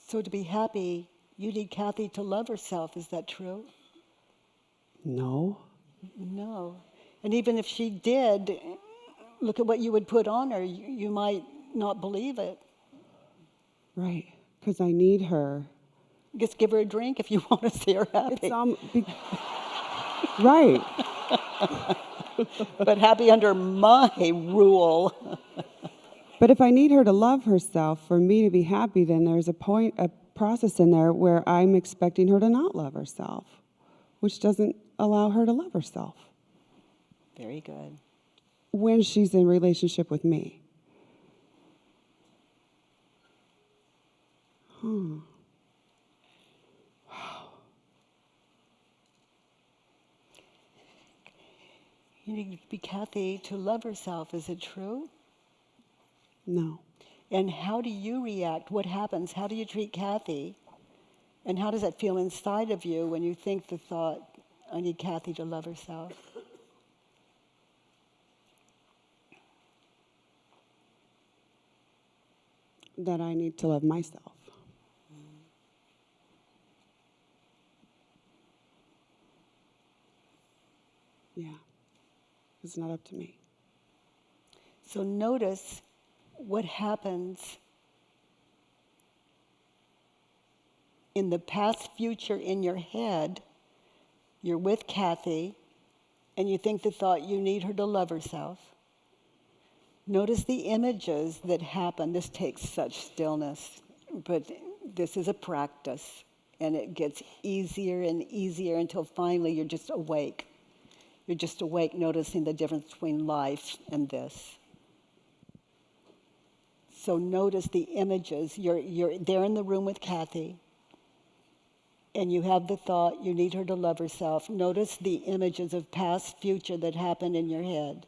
So to be happy, you need Kathy to love herself. Is that true? No. No. And even if she did, look at what you would put on her. You might not believe it. Right. Because I need her. Just give her a drink if you want to see her happy. Right. But happy under my rule. But if I need her to love herself for me to be happy, then there's a process in there where I'm expecting her to not love herself, which doesn't allow her to love herself. Very good. When she's in relationship with me. Wow. You need to be Kathy to love herself. Is it true? No. And how do you react? What happens? How do you treat Kathy? And how does that feel inside of you when you think the thought, I need Kathy to love herself? That I need to love myself. Yeah. It's not up to me. So notice what happens in the past, future in your head. You're with Kathy, and you think the thought, you need her to love herself. Notice the images that happen. This takes such stillness, but this is a practice, and it gets easier and easier until finally you're just awake. You're just awake, noticing the difference between life and this. So notice the images. You're there in the room with Kathy, and you have the thought, you need her to love herself. Notice the images of past, future that happen in your head.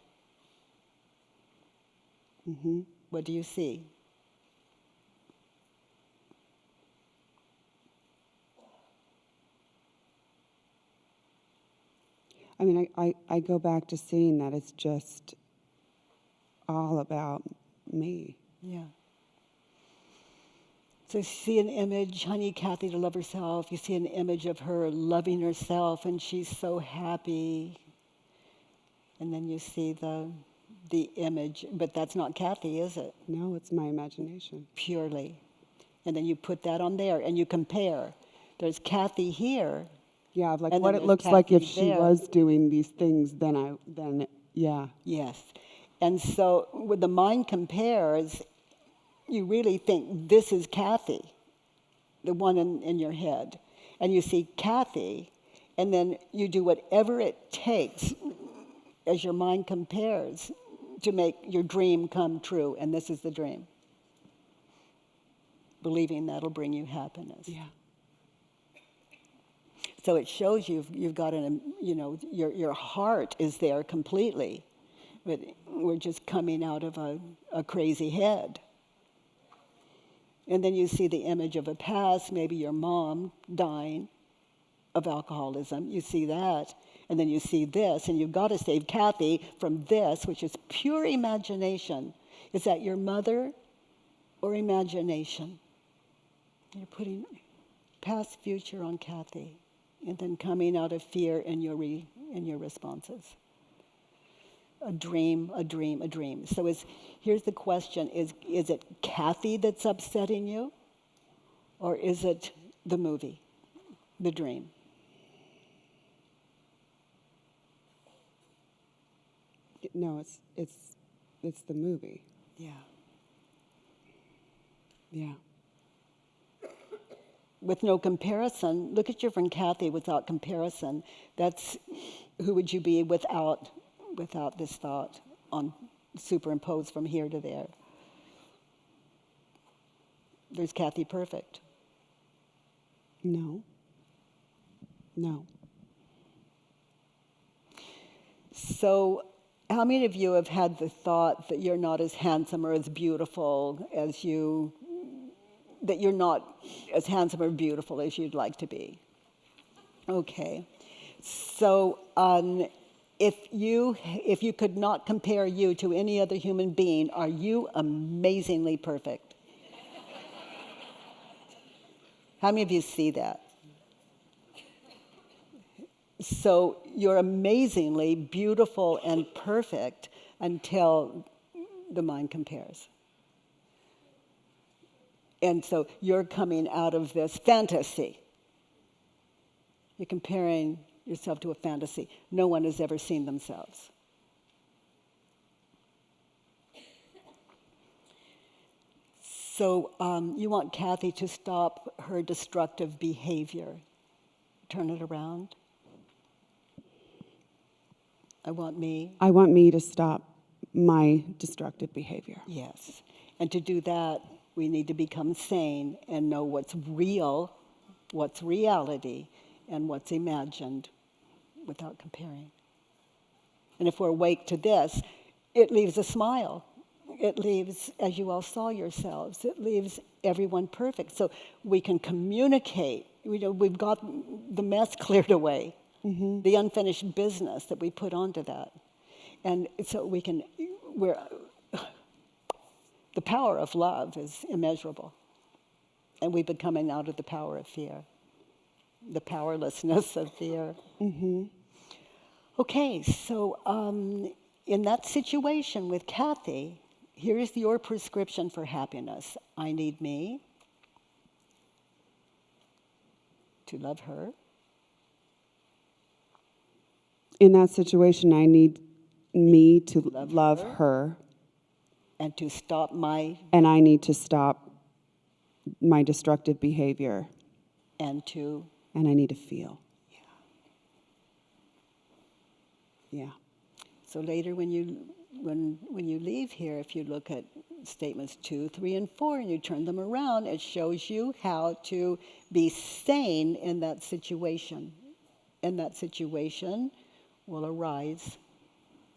Mm-hmm. What do you see? I mean, I go back to seeing that it's just all about me. Yeah. So you see an image, honey Kathy to love herself. You see an image of her loving herself, and she's so happy. And then you see the image, but that's not Kathy, is it? No, it's my imagination. Purely. And then you put that on there, and you compare. There's Kathy here. Yeah, like And what then it there's looks like if Kathy she there. was doing these things, then yeah. Yes. And so when the mind compares, you really think this is Kathy, the one in your head. And you see Kathy, and then you do whatever it takes as your mind compares to make your dream come true. And this is the dream. Believing that'll bring you happiness. Yeah. So it shows you've got your heart is there completely, but we're just coming out of a crazy head. And then you see the image of a past, maybe your mom dying of alcoholism. You see that, and then you see this, and you've got to save Kathy from this, which is pure imagination. Is that your mother or imagination? You're putting past, future on Kathy. And then coming out of fear in your responses. A dream, a dream, a dream. So here's the question, is it Kathy that's upsetting you? Or is it the movie, the dream? No, it's the movie. Yeah. Yeah. With no comparison, look at your friend Kathy without comparison. That's who would you be without this thought on superimposed from here to there. There's Kathy perfect. No. No. So how many of you have had the thought that you're not as handsome or as beautiful as that you're not as handsome or beautiful as you'd like to be? Okay. So if you could not compare you to any other human being, are you amazingly perfect? How many of you see that? So you're amazingly beautiful and perfect until the mind compares. And so you're coming out of this fantasy. You're comparing yourself to a fantasy. No one has ever seen themselves. So you want Kathy to stop her destructive behavior. Turn it around. I want me to stop my destructive behavior. Yes. And to do that, we need to become sane and know what's real, what's reality, and what's imagined without comparing. And if we're awake to this, it leaves a smile. It leaves, as you all saw yourselves, it leaves everyone perfect. So we can communicate. We've got the mess cleared away, the unfinished business that we put onto that. And so the power of love is immeasurable. And we've been coming out of the power of fear, the powerlessness of fear. Mm-hmm. Okay, so in that situation with Kathy, here's your prescription for happiness. I need me to love her. In that situation, I need me to love her. And to stop and I need to stop my destructive behavior. And I need to feel. Yeah. So later when you leave here, if you look at statements 2, 3, and 4, and you turn them around, it shows you how to be sane in that situation. And that situation will arise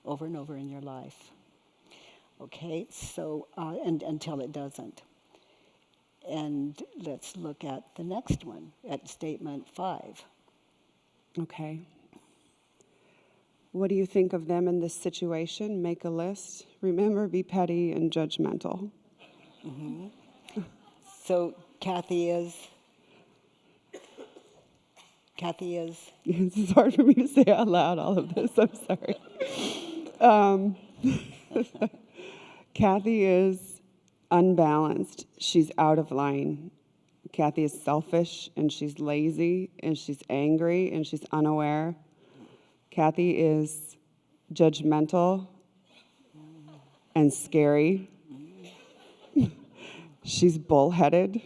over and over in your life. Okay, so, and until it doesn't. And let's look at the next one, at statement 5. Okay. What do you think of them in this situation? Make a list. Remember, be petty and judgmental. Mm-hmm. So Kathy is. Kathy is. This is hard for me to say out loud, all of this. I'm sorry. Kathy is unbalanced. She's out of line. Kathy is selfish, and she's lazy, and she's angry, and she's unaware. Kathy is judgmental and scary. She's bullheaded.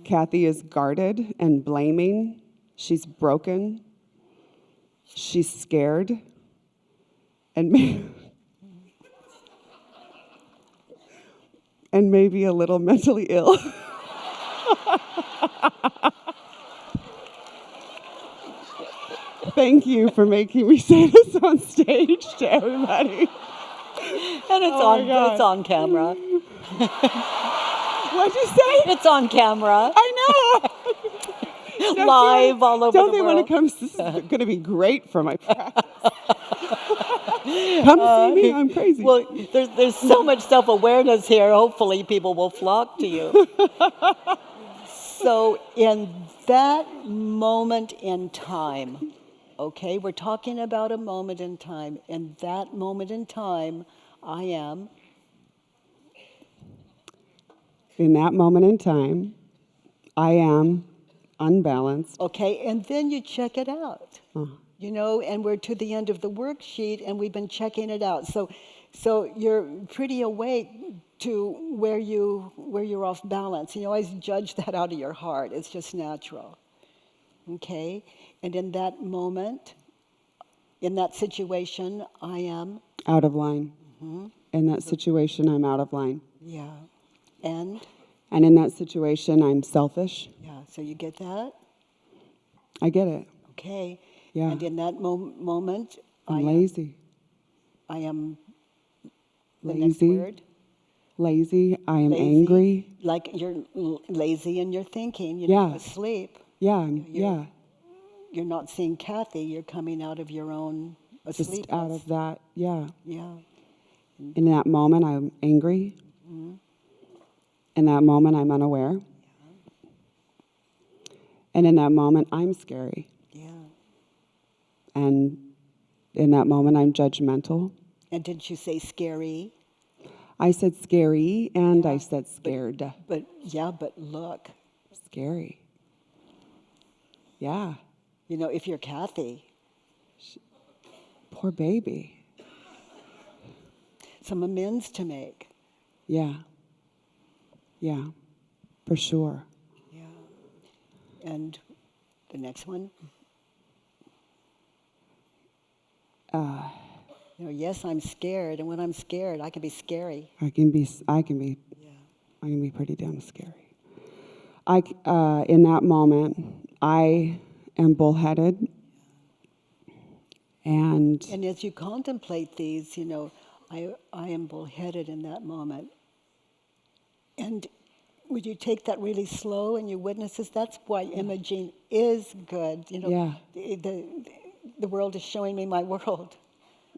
Kathy is guarded and blaming. She's broken. She's scared. And maybe a little mentally ill. Thank you for making me say this on stage to everybody. And it's on camera. What'd you say? It's on camera. I know. Live all over Don't the they world. want to come? This is going to be great for my practice. Come see me. I'm crazy. Well, there's so much self-awareness here. Hopefully people will flock to you. So in that moment in time, okay, we're talking about a moment in time. In that moment in time, I am. In that moment in time, I am unbalanced. Okay, and then you check it out. You know, and we're to the end of the worksheet, and we've been checking it out. So you're pretty awake to where you're off balance. You always judge that out of your heart. It's just natural. Okay, and in that moment, in that situation, I am Out of line. In that situation, I'm out of line. yeah, and And in that situation, I'm selfish. yeah. So you get that, I get it. okay? Yeah. And in that moment, I'm lazy. I am the next Lazy. word. Lazy. I am Lazy, angry. like you're lazy in your thinking. You're Yeah. asleep. Yeah. You're- You're not seeing Kathy. You're coming out of your own Just asleep. out of that. Yeah. Yeah. In that moment, I'm angry. In that moment, I'm unaware. And in that moment, I'm scary. Yeah. And in that moment, I'm judgmental. And didn't you say scary? I said scary, and I said scared. But yeah, but look, Scary. Yeah. you know, if you're Kathy, Poor baby. some amends to make. Yeah. Yeah. For sure. Yeah. And the next one. You know, yes, I'm scared, and when I'm scared, I can be scary. I can be Yeah. pretty damn scary. In that moment, I am bullheaded. And And as you contemplate these, you know, I am bullheaded in that moment. And would you take that really slow and you witness this? That's why imaging is good. You know, Yeah. the world is showing me my world,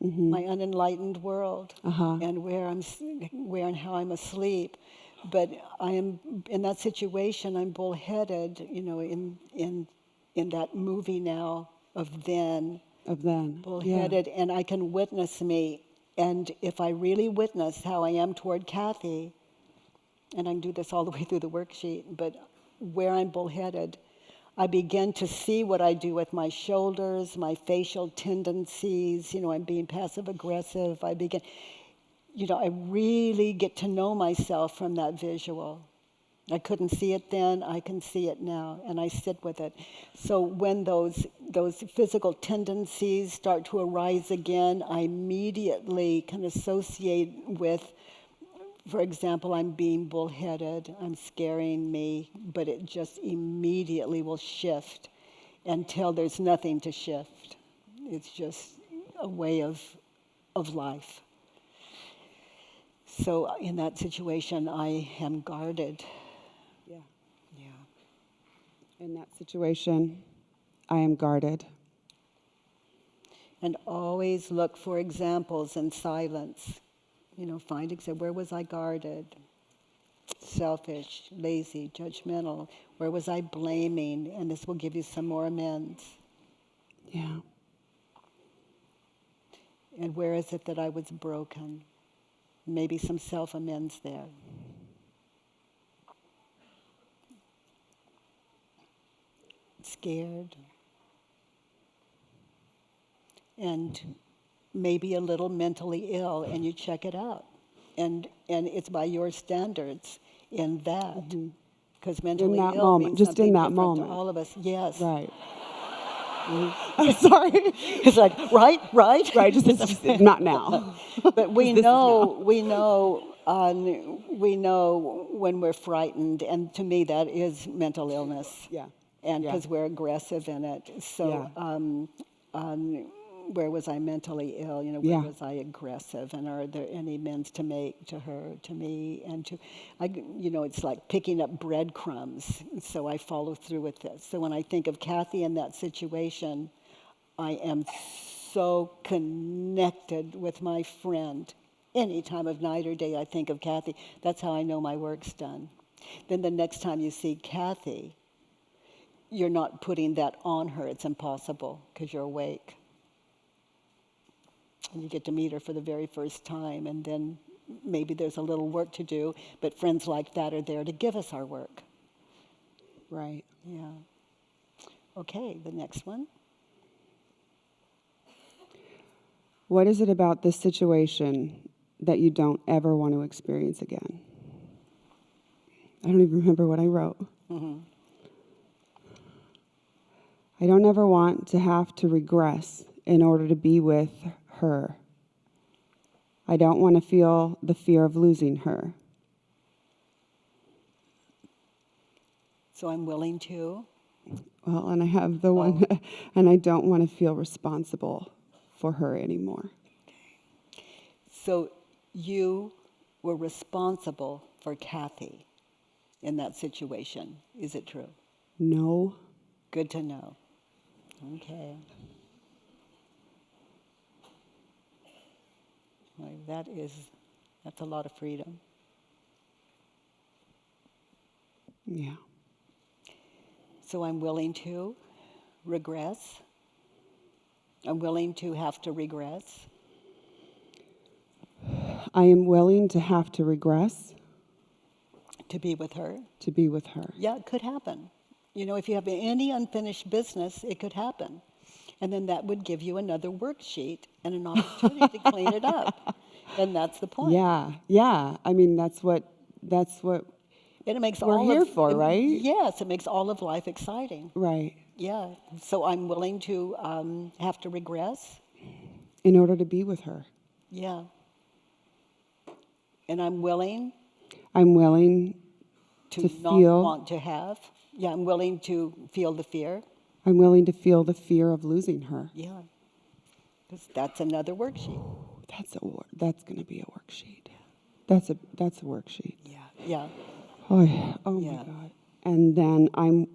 my unenlightened world, and where and how I'm asleep. But I am in that situation. I'm bullheaded. You know, in that movie now of then. of then. Bullheaded, and I can witness me. And if I really witness how I am toward Kathy, and I can do this all the way through the worksheet, but where I'm bullheaded, I begin to see what I do with my shoulders, my facial tendencies. You know, I'm being passive aggressive. I really get to know myself from that visual. I couldn't see it then, I can see it now, and I sit with it. So when those physical tendencies start to arise again, I immediately can associate with, for example, I'm being bullheaded, I'm scaring me, but it just immediately will shift until there's nothing to shift. It's just a way of life. So in that situation, I am guarded. In that situation, I am guarded. And always look for examples in silence. You know, find where was I guarded? selfish, lazy, judgmental? Where was I blaming? And this will give you some more amends. Yeah. And where is it that I was broken? Maybe some self-amends there. Scared. And maybe a little mentally ill, and you check it out. And it's by your standards in that. Because mentally that ill moment, means just in something that different to moment. all of us. Yes. Right. I'm sorry. It's like, right. Right, just not now. But we This is know when we're frightened, and to me that is mental illness. Yeah. And Yeah. because we're aggressive in it. So, where was I mentally ill? Where Yeah. was I aggressive? And are there any amends to make to her, to me, and to, it's like picking up breadcrumbs. So I follow through with this. So when I think of Kathy in that situation, I am so connected with my friend. Any time of night or day I think of Kathy, that's how I know my work's done. Then the next time you see Kathy, you're not putting that on her. It's impossible because you're awake. And you get to meet her for the very first time, and then maybe there's a little work to do, but friends like that are there to give us our work. Right. Yeah. Okay, the next one. What is it about this situation that you don't ever want to experience again? I don't even remember what I wrote. I don't ever want to have to regress in order to be with her. I don't want to feel the fear of losing her. So I'm willing to. Well, and I have the one, and I don't want to feel responsible for her anymore. So you were responsible for Kathy in that situation. Is it true? No. Good to know. Okay. Well, that's a lot of freedom. Yeah. So I'm willing to regress. I'm willing to have to regress. I am willing to have to regress To be with her. to be with her. Yeah, it could happen. If you have any unfinished business, it could happen. And then that would give you another worksheet and an opportunity to clean it up. And that's the point. Yeah. I mean, that's what And it makes we're all here of, for, it- right? Yes, it makes all of life exciting. Right. Yeah. So I'm willing to have to regress. In order to be with her. Yeah. And I'm willing I'm willing to to not feel- want to have. Yeah, I'm willing to feel the fear. I'm willing to feel the fear of losing her. Yeah. Because that's another worksheet. That's going to be a worksheet. That's a worksheet. Yeah. Yeah. Oh, yeah. Oh Yeah. my God. And then And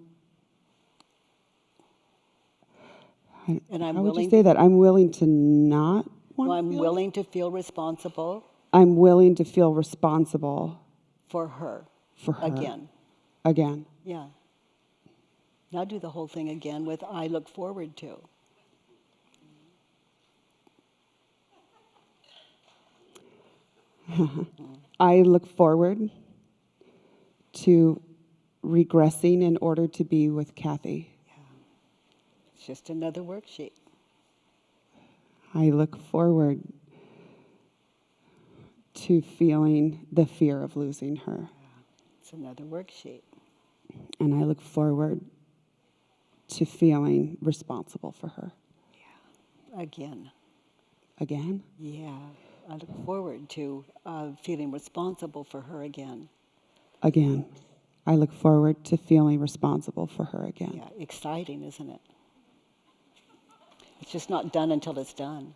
I'm how would you willing say that? I'm willing to not want I'm to feel? willing to feel responsible I'm willing to feel responsible for her. for her. Again. Again. Yeah. Now do the whole thing again with I look forward to. I look forward to regressing in order to be with Kathy. It's just another worksheet. I look forward to feeling the fear of losing her. It's another worksheet. And I look forward to feeling responsible for her. Again. Again? Yeah. I look forward to feeling responsible for her again. Again. I look forward to feeling responsible for her again. Yeah. Exciting, isn't it? It's just not done until it's done.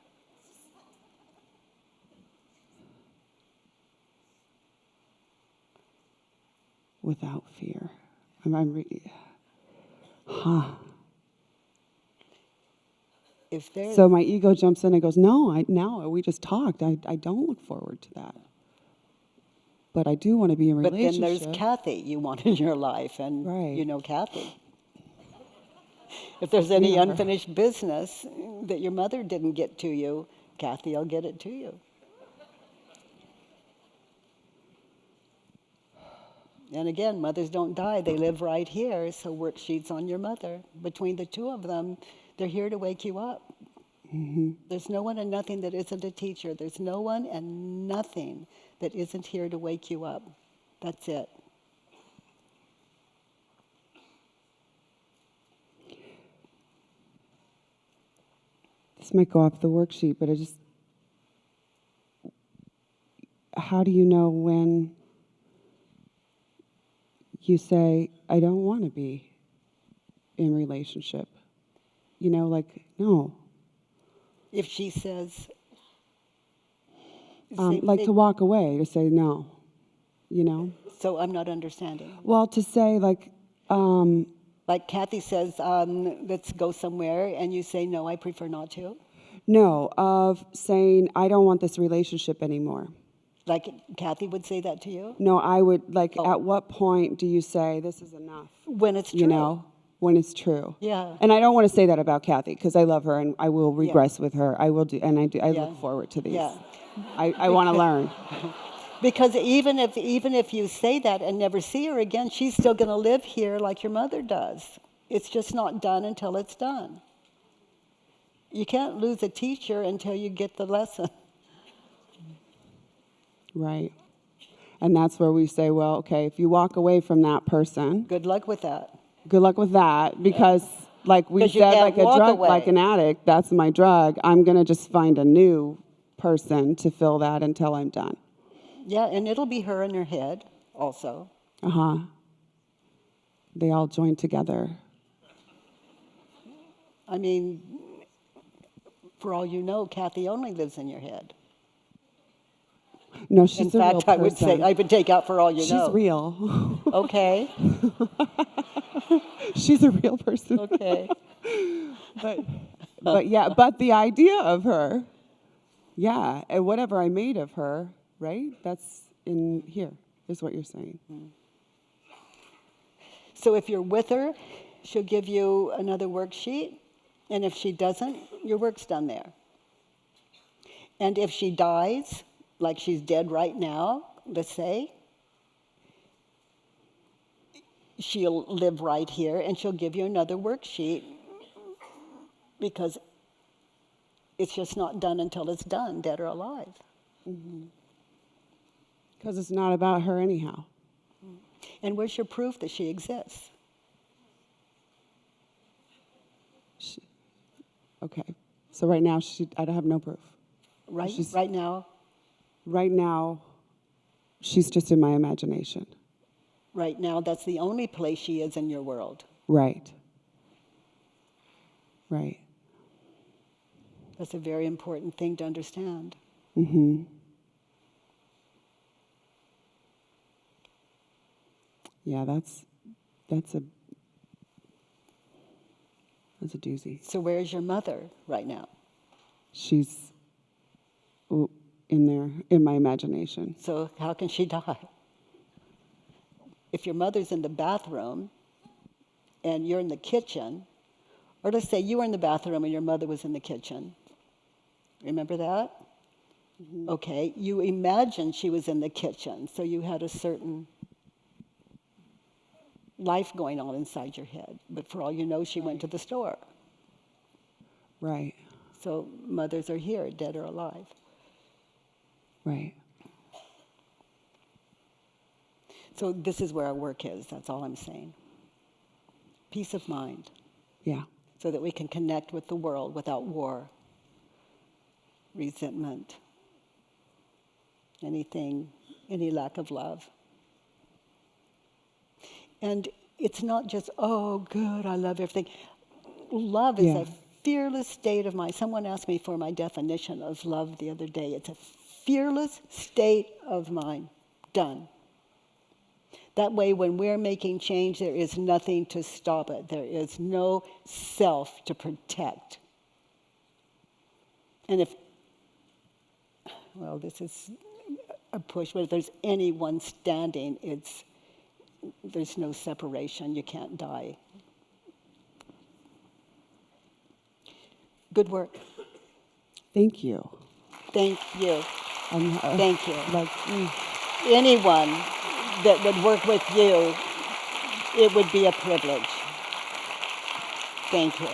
Without fear. If there's So my ego jumps in and goes, no, we just talked. I don't look forward to that. but I do want to be in a But relationship. then there's Kathy you want in your life, and Right. you know Kathy. If there's any Yeah. unfinished business that your mother didn't get to you, Kathy will get it to you. And again, mothers don't die, they live right here, so worksheets on your mother. Between the two of them, they're here to wake you up. There's no one and nothing that isn't a teacher. There's no one and nothing that isn't here to wake you up. That's it. This might go off the worksheet, but how do you know when you say, I don't want to be in relationship? You know, like, no. If she says, Like to walk away, to say no, you know? so I'm not understanding. Well, to say like, Like Kathy says, let's go somewhere, and you say, no, I prefer not to. no, of saying, I don't want this relationship anymore. Like Kathy would say that to you? No, I would, like, at what point do you say, this is enough? When it's true. You know, when it's true. Yeah. And I don't want to say that about Kathy, because I love her, and I will regress with her. I will do, and I Yeah. look forward to these. Yeah. I want to learn. Because even if you say that and never see her again, she's still going to live here like your mother does. It's just not done until it's done. You can't lose a teacher until you get the lesson. Right. And that's where we say, well, okay, if you walk away from that person, Good luck with that. good luck with that, because like we 'Cause you said, can't like a walk drug, away. like an addict, that's my drug. I'm going to just find a new person to fill that until I'm done. Yeah, and it'll be her in her head also. Uh-huh. They all join together. I mean, for all you know, Kathy only lives in your head. No, she's In a real fact, I would say, person. I would take out for all you She's know. real. Okay, She's a real person. okay. But yeah, but the idea of her, yeah, and whatever I made of her, right? That's in here, is what you're saying. So if you're with her, she'll give you another worksheet, and if she doesn't, your work's done there. And if she dies, like she's dead right now, let's say, she'll live right here, and she'll give you another worksheet because it's just not done until it's done, dead or alive. Because it's not about her anyhow. And where's your proof that she exists? Okay. So right now, I don't have no proof. Right, She's- right now, Right now, she's just in my imagination. right now, that's the only place she is in your world. Right. Right. That's a very important thing to understand. Mm-hmm. Yeah, that's a doozy. So where's your mother right now? She's in there, in my imagination. So how can she die? If your mother's in the bathroom and you're in the kitchen, or let's say you were in the bathroom and your mother was in the kitchen. Remember that? Mm-hmm. Okay, you imagined she was in the kitchen, so you had a certain life going on inside your head. But for all you know, she went to the store. Right. So mothers are here, dead or alive. Right. So this is where our work is, that's all I'm saying. Peace of mind, Yeah. so that we can connect with the world without war, resentment, any lack of love. And it's not just, oh, good, I love everything. Love is Yeah. a fearless state of mind. Someone asked me for my definition of love the other day. It's a fearless state of mind. Done. That way, when we're making change, there is nothing to stop it. There is no self to protect. And this is a push. But if there's anyone standing, there's no separation. You can't die. Good work. Thank you. Thank you. Thank you. Like, Anyone that would work with you, it would be a privilege. Thank you.